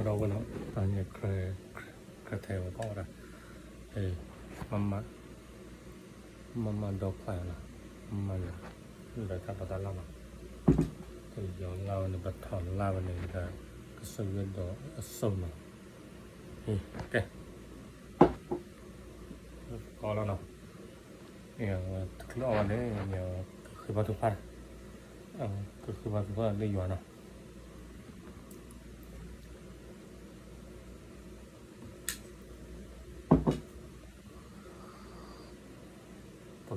đâu có nó anh cái theo có ra thì mama đâu phải là mama để ta bắt đầu thì giờ lao nó bắt thọ lao này là cái sự biến đó sâu mà ok có là nào thực lo đấy nhờ khi bắt đầu phát khi bắt đầu đi vào nào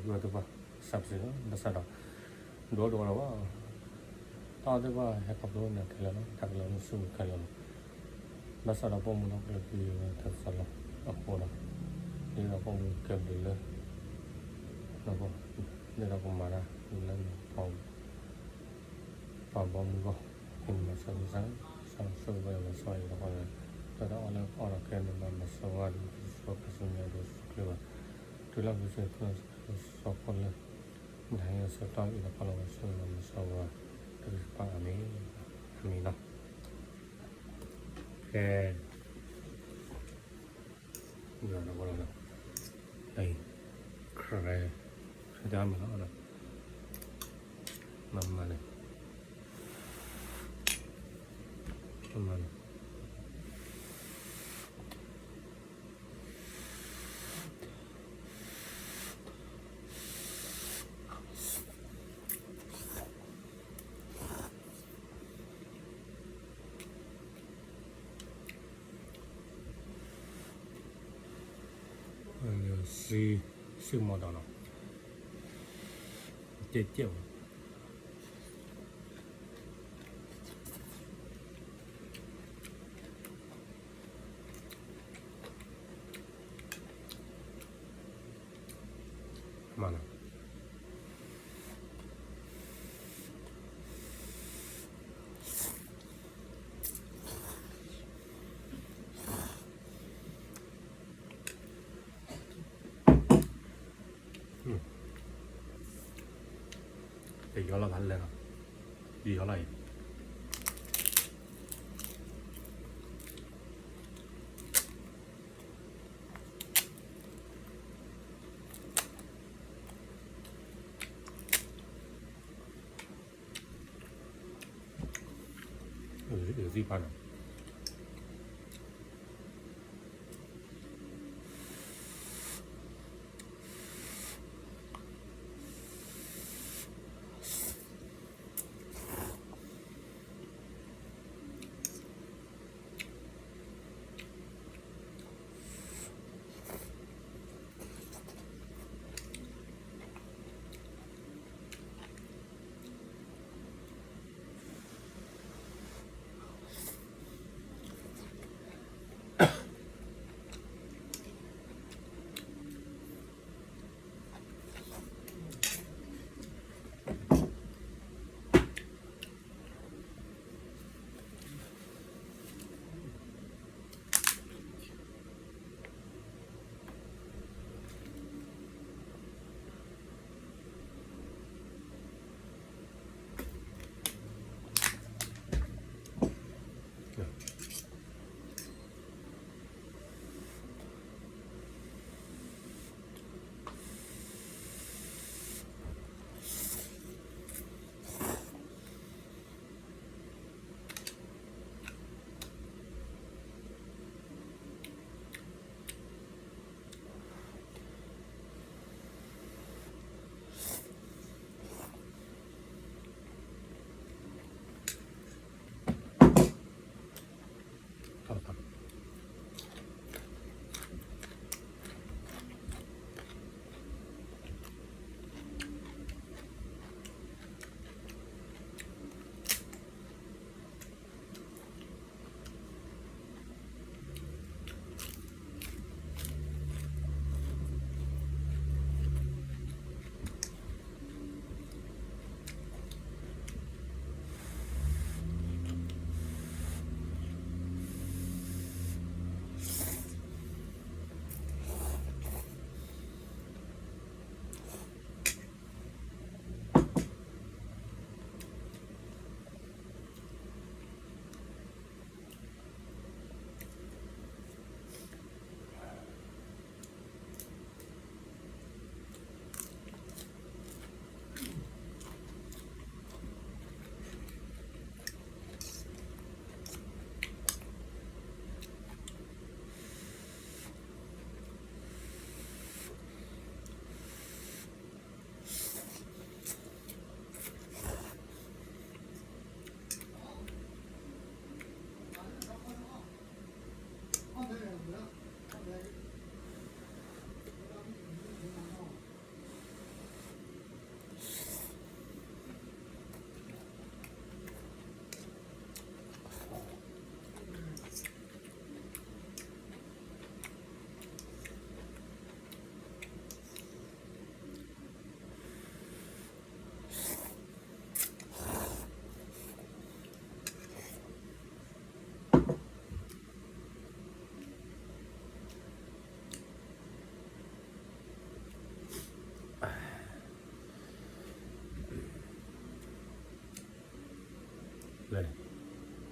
bắt đầu sắp sửa nó sao đó đổ đó tao thấyว่าให้ขับรถเนี่ยแค่แล้วถักแล้วสู้แค่แล้วแล้วสำหรับผมเราก็คือถักสลับอัพโหลดนี่เราก็เก็บเลยแล้วก็นี่เราก็มาละนี่เราพอผมก็เห็นมาสั่งซื้อไปมาใส่แล้วก็แต่ถ้าเอาแค่นี้มาสวัสดีสวัสดีเนี่ยดูคือว่าที่เราไปซื้อเพื่อนสองคนเลยไม่ให้ซื้อต่ออีกแล้วก็เราซื้อมาสวัสดีคือฟังอันนี้เนาะแค่เดี๋ยวเราก็เราไอ้ใครจะทำอะไรนะมาเลยมาเลยซื้อมาแล้วเจ๊ๆมาแล้วแต่ย้อนละพันเลยครับดีเท่าไหร่4,000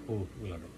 လာတော့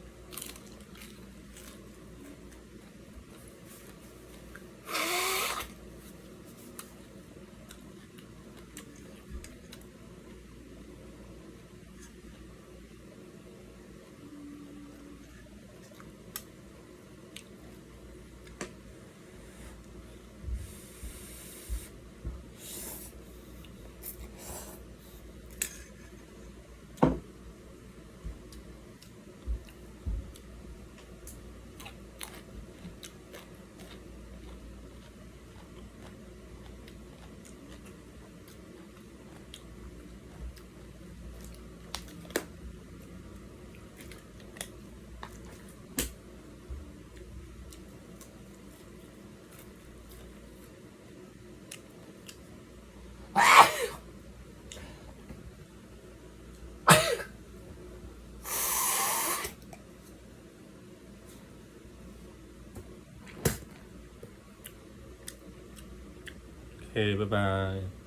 โอเคบ๊ายบาย